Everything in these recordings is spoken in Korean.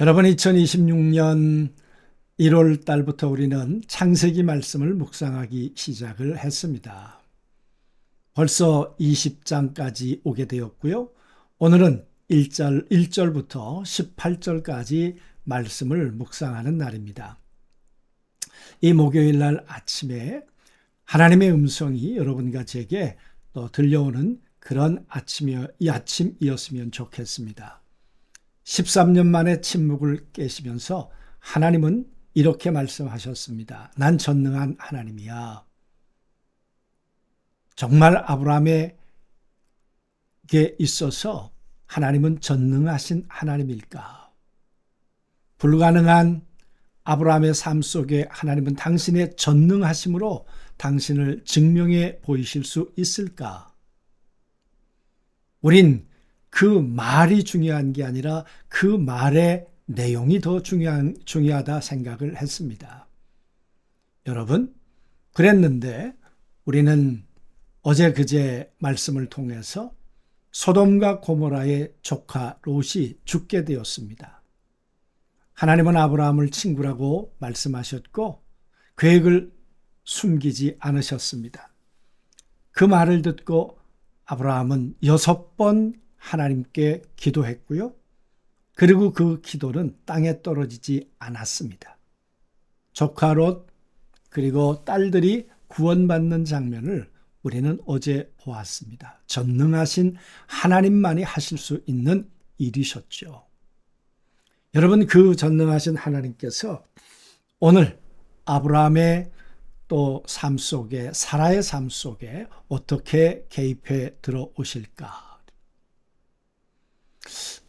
여러분, 2026년 1월 달부터 우리는 창세기 말씀을 묵상하기 시작을 했습니다. 벌써 20장까지 오게 되었고요. 오늘은 1절부터 18절까지 말씀을 묵상하는 날입니다. 이 목요일 날 아침에 하나님의 음성이 여러분과 제게 또 들려오는 그런 아침이었으면 좋겠습니다. 13년 만에 침묵을 깨시면서 하나님은 이렇게 말씀하셨습니다. 난 전능한 하나님이야. 정말 아브라함에게 있어서 하나님은 전능하신 하나님일까? 불가능한 아브라함의 삶 속에 하나님은 당신의 전능하심으로 당신을 증명해 보이실 수 있을까? 우린 그 말이 중요한 게 아니라 그 말의 내용이 더 중요하다 생각을 했습니다. 여러분, 그랬는데 우리는 어제 그제 말씀을 통해서 소돔과 고모라의 조카 롯이 죽게 되었습니다. 하나님은 아브라함을 친구라고 말씀하셨고 계획을 숨기지 않으셨습니다. 그 말을 듣고 아브라함은 6번 하나님께 기도했고요. 그리고 그 기도는 땅에 떨어지지 않았습니다. 조카 롯 그리고 딸들이 구원받는 장면을 우리는 어제 보았습니다. 전능하신 하나님만이 하실 수 있는 일이셨죠. 여러분, 그 전능하신 하나님께서 오늘 아브라함의 또 삶 속에, 사라의 삶 속에 어떻게 개입해 들어오실까?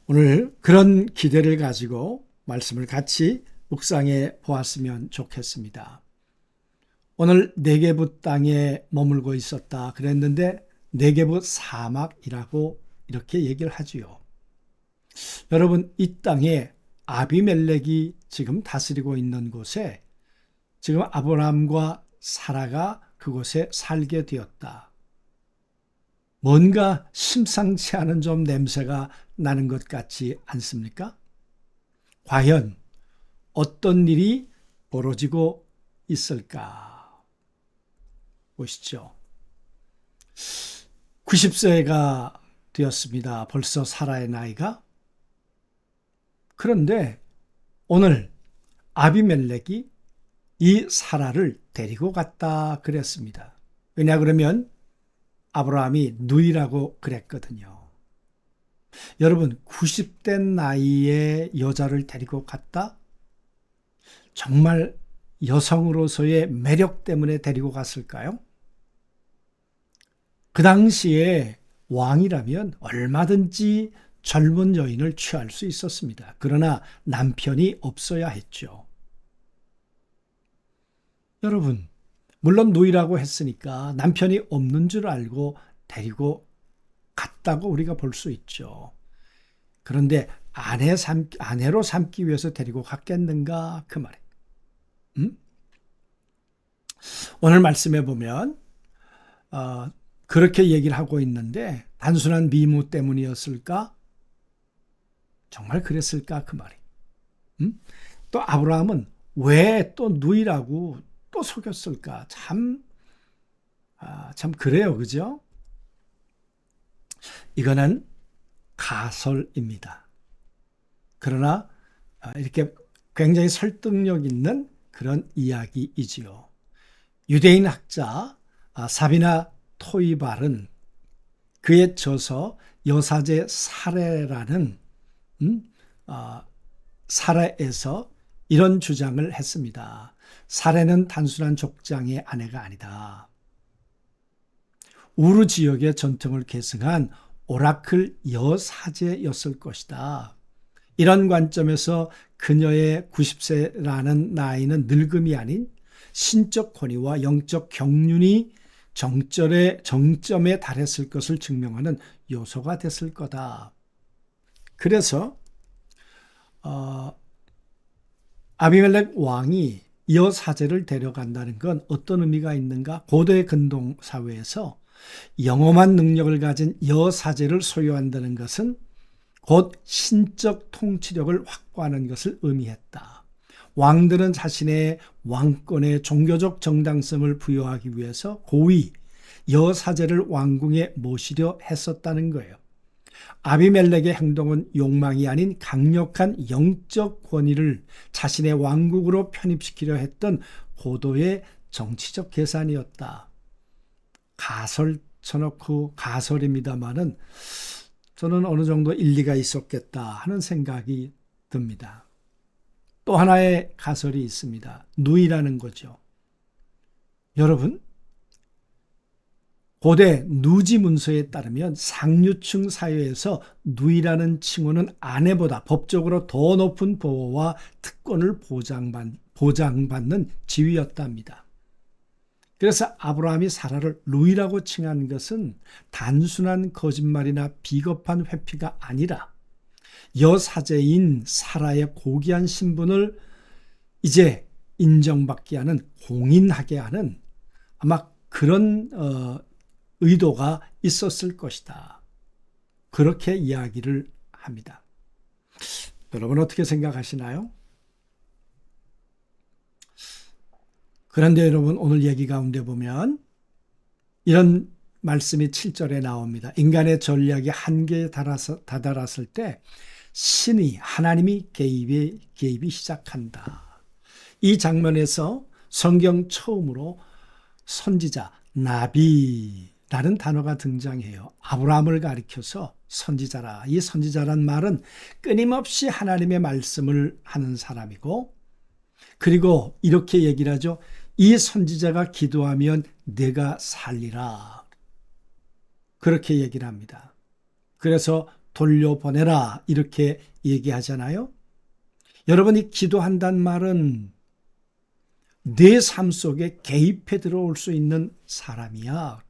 오늘 그런 기대를 가지고 말씀을 같이 묵상해 보았으면 좋겠습니다. 오늘 네게부 땅에 머물고 있었다 그랬는데 네게부 사막이라고 이렇게 얘기를 하지요. 여러분, 이 땅에 아비멜렉이 지금 다스리고 있는 곳에 지금 아브라함과 사라가 그곳에 살게 되었다. 뭔가 심상치 않은 좀 냄새가 나는 것 같지 않습니까? 과연 어떤 일이 벌어지고 있을까? 보시죠. 90세가 되었습니다. 벌써 사라의 나이가. 그런데 오늘 아비멜렉이 이 사라를 데리고 갔다 그랬습니다. 왜냐 그러면 아브라함이 누이라고 그랬거든요. 여러분, 90대 나이에 여자를 데리고 갔다? 정말 여성으로서의 매력 때문에 데리고 갔을까요? 그 당시에 왕이라면 얼마든지 젊은 여인을 취할 수 있었습니다. 그러나 남편이 없어야 했죠. 여러분, 물론 누이라고 했으니까 남편이 없는 줄 알고 데리고 갔다고 우리가 볼 수 있죠. 그런데 아내로 삼기 위해서 데리고 갔겠는가? 그 말이에요. 오늘 말씀해 보면 그렇게 얘기를 하고 있는데 단순한 미모 때문이었을까? 정말 그랬을까? 그 말이에요. 또 아브라함은 왜 또 누이라고 또 속였을까? 참 그래요. 그죠? 이거는 가설입니다. 그러나 이렇게 굉장히 설득력 있는 그런 이야기이지요. 유대인 학자 사비나 토이발은 그의 저서 여사제 사례라는 사례에서 이런 주장을 했습니다. 사례는 단순한 족장의 아내가 아니다. 우르 지역의 전통을 계승한 오라클 여사제였을 것이다. 이런 관점에서 그녀의 90세라는 나이는 늙음이 아닌 신적 권위와 영적 경륜이 정점에 달했을 것을 증명하는 요소가 됐을 거다. 그래서 아비멜렉 왕이 여사제를 데려간다는 건 어떤 의미가 있는가? 고대 근동 사회에서 영험한 능력을 가진 여사제를 소유한다는 것은 곧 신적 통치력을 확보하는 것을 의미했다. 왕들은 자신의 왕권의 종교적 정당성을 부여하기 위해서 고위 여사제를 왕궁에 모시려 했었다는 거예요. 아비멜렉의 행동은 욕망이 아닌 강력한 영적 권위를 자신의 왕국으로 편입시키려 했던 고도의 정치적 계산이었다. 가설 쳐놓고 가설입니다만은 저는 어느 정도 일리가 있었겠다 하는 생각이 듭니다. 또 하나의 가설이 있습니다. 누이라는 거죠. 여러분, 고대 누지 문서에 따르면 상류층 사회에서 누이라는 칭호는 아내보다 법적으로 더 높은 보호와 특권을 보장받는 지위였답니다. 그래서 아브라함이 사라를 누이라고 칭한 것은 단순한 거짓말이나 비겁한 회피가 아니라 여사제인 사라의 고귀한 신분을 이제 인정받게 하는, 공인하게 하는 아마 그런 의도가 있었을 것이다. 그렇게 이야기를 합니다. 여러분 어떻게 생각하시나요? 그런데 여러분 오늘 얘기 가운데 보면 이런 말씀이 7절에 나옵니다. 인간의 전략이 한계에 다다랐을 때 신이, 하나님이 개입이 시작한다. 이 장면에서 성경 처음으로 선지자, 나비라는 단어가 등장해요. 아브라함을 가리켜서 선지자라. 이 선지자란 말은 끊임없이 하나님의 말씀을 하는 사람이고, 그리고 이렇게 얘기를 하죠. 이 선지자가 기도하면 내가 살리라. 그렇게 얘기를 합니다. 그래서 돌려보내라 이렇게 얘기하잖아요. 여러분이 기도한다는 말은 내 삶 속에 개입해 들어올 수 있는 사람이야.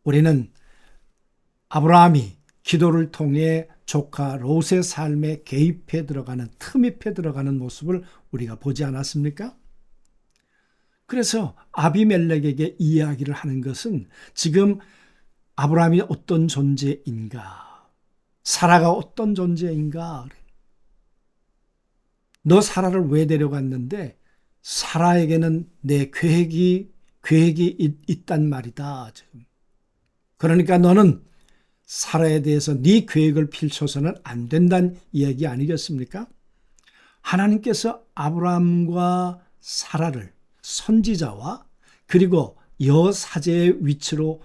우리는 아브라함이 기도를 통해 조카 롯의 삶에 개입해 들어가는, 틈입해 들어가는 모습을 우리가 보지 않았습니까? 그래서 아비멜렉에게 이야기를 하는 것은 지금 아브라함이 어떤 존재인가, 사라가 어떤 존재인가, 너 사라를 왜 데려갔는데 사라에게는 내 계획이 있단 말이다. 지금. 그러니까 너는 사라에 대해서 네 계획을 펼쳐서는 안 된다는 이야기 아니겠습니까? 하나님께서 아브라함과 사라를 선지자와 그리고 여사제의 위치로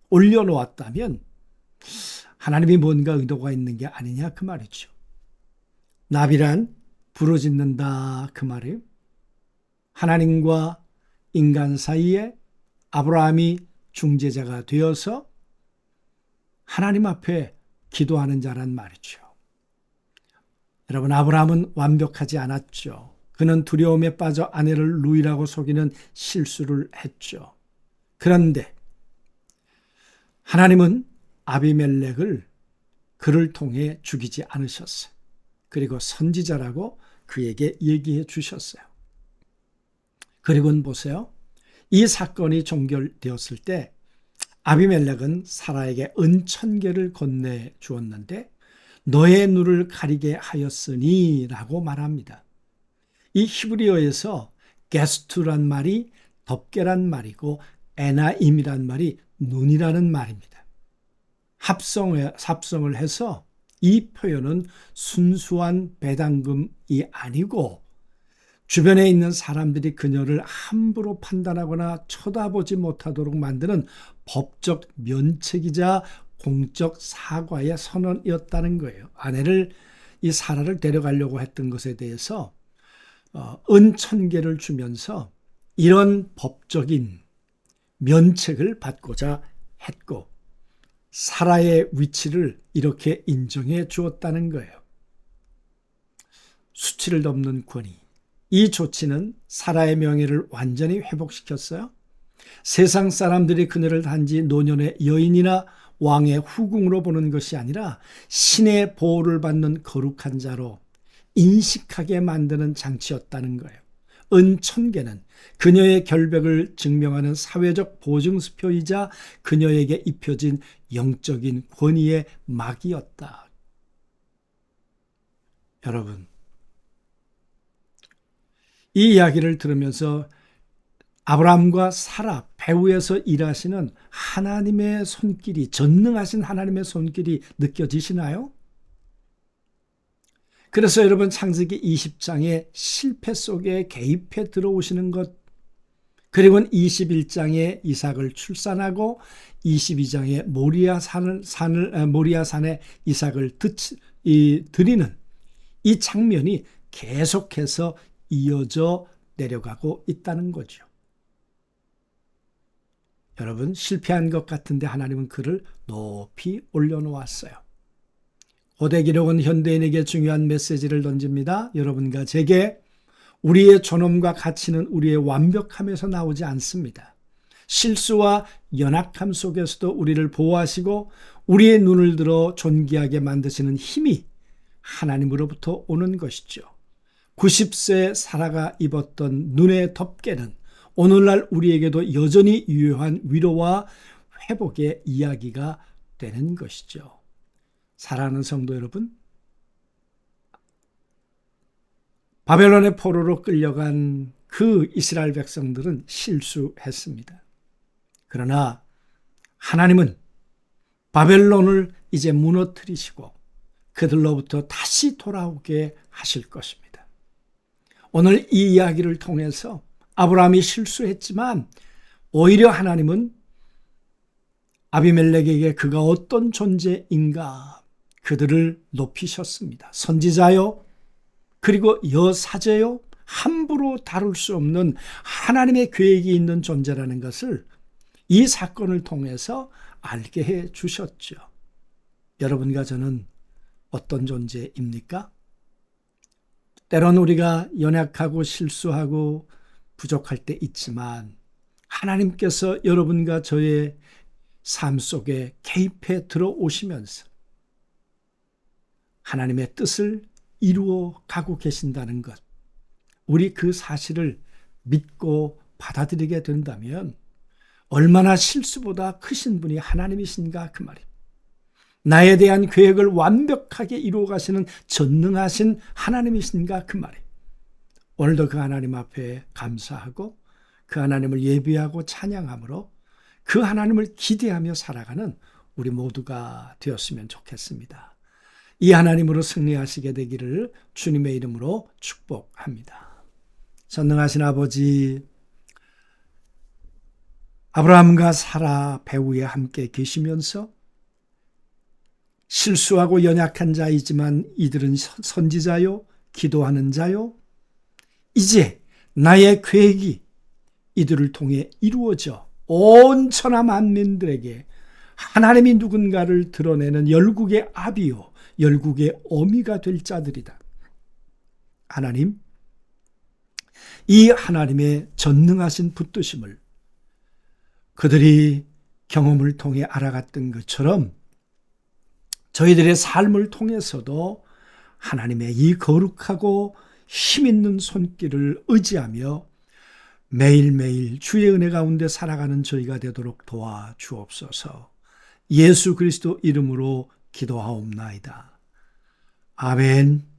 올려놓았다면 하나님이 뭔가 의도가 있는 게 아니냐 그 말이죠. 나비란 부르짖는다 그 말이에요. 하나님과 인간 사이에 아브라함이 중재자가 되어서 하나님 앞에 기도하는 자란 말이죠. 여러분, 아브라함은 완벽하지 않았죠. 그는 두려움에 빠져 아내를 누이라고 속이는 실수를 했죠. 그런데 하나님은 아비멜렉을 그를 통해 죽이지 않으셨어요. 그리고 선지자라고 그에게 얘기해 주셨어요. 그리고는 보세요. 이 사건이 종결되었을 때 아비멜렉은 사라에게 은 1000개를 건네 주었는데 너의 눈을 가리게 하였으니 라고 말합니다. 이 히브리어에서 게스투란 말이 덮개란 말이고 에나임이란 말이 눈이라는 말입니다. 합성을 해서 이 표현은 순수한 배당금이 아니고 주변에 있는 사람들이 그녀를 함부로 판단하거나 쳐다보지 못하도록 만드는 법적 면책이자 공적 사과의 선언이었다는 거예요. 아내를, 이 사라를 데려가려고 했던 것에 대해서 은 1000개를 주면서 이런 법적인 면책을 받고자 했고 사라의 위치를 이렇게 인정해 주었다는 거예요. 수치를 덮는 권위. 이 조치는 사라의 명예를 완전히 회복시켰어요. 세상 사람들이 그녀를 단지 노년의 여인이나 왕의 후궁으로 보는 것이 아니라 신의 보호를 받는 거룩한 자로 인식하게 만드는 장치였다는 거예요. 은천계는 그녀의 결백을 증명하는 사회적 보증수표이자 그녀에게 입혀진 영적인 권위의 막이었다. 여러분, 이 이야기를 들으면서 아브라함과 사라 배후에서 일하시는 하나님의 손길이, 전능하신 하나님의 손길이 느껴지시나요? 그래서 여러분, 창세기 20장의 실패 속에 개입해 들어오시는 것, 그리고 21장에 이삭을 출산하고 22장에 모리아산에 이삭을 드리는 이 장면이 계속해서 이어져 내려가고 있다는 거죠. 여러분, 실패한 것 같은데 하나님은 그를 높이 올려놓았어요. 고대 기록은 현대인에게 중요한 메시지를 던집니다. 여러분과 제게 우리의 존엄과 가치는 우리의 완벽함에서 나오지 않습니다. 실수와 연약함 속에서도 우리를 보호하시고 우리의 눈을 들어 존귀하게 만드시는 힘이 하나님으로부터 오는 것이죠. 90세 사라가 입었던 눈의 덮개는 오늘날 우리에게도 여전히 유효한 위로와 회복의 이야기가 되는 것이죠. 사랑하는 성도 여러분, 바벨론의 포로로 끌려간 그 이스라엘 백성들은 실수했습니다. 그러나 하나님은 바벨론을 이제 무너뜨리시고 그들로부터 다시 돌아오게 하실 것입니다. 오늘 이 이야기를 통해서 아브라함이 실수했지만 오히려 하나님은 아비멜렉에게 그가 어떤 존재인가 그들을 높이셨습니다. 선지자요, 그리고 여사제요, 함부로 다룰 수 없는 하나님의 계획이 있는 존재라는 것을 이 사건을 통해서 알게 해 주셨죠. 여러분과 저는 어떤 존재입니까? 때론 우리가 연약하고 실수하고 부족할 때 있지만 하나님께서 여러분과 저의 삶 속에 개입해 들어오시면서 하나님의 뜻을 이루어 가고 계신다는 것, 우리 그 사실을 믿고 받아들이게 된다면 얼마나 실수보다 크신 분이 하나님이신가 그 말입니다. 나에 대한 계획을 완벽하게 이루어 가시는 전능하신 하나님이신가 그 말이에요. 오늘도 그 하나님 앞에 감사하고 그 하나님을 예비하고 찬양함으로 그 하나님을 기대하며 살아가는 우리 모두가 되었으면 좋겠습니다. 이 하나님으로 승리하시게 되기를 주님의 이름으로 축복합니다. 전능하신 아버지, 아브라함과 사라 배후에 함께 계시면서 실수하고 연약한 자이지만 이들은 선지자요, 기도하는 자요, 이제 나의 계획이 이들을 통해 이루어져 온 천하 만민들에게 하나님이 누군가를 드러내는 열국의 아비요, 열국의 어미가 될 자들이다. 하나님, 이 하나님의 전능하신 붙드심을 그들이 경험을 통해 알아갔던 것처럼 저희들의 삶을 통해서도 하나님의 이 거룩하고 힘있는 손길을 의지하며 매일매일 주의 은혜 가운데 살아가는 저희가 되도록 도와주옵소서. 예수 그리스도 이름으로 기도하옵나이다. 아멘.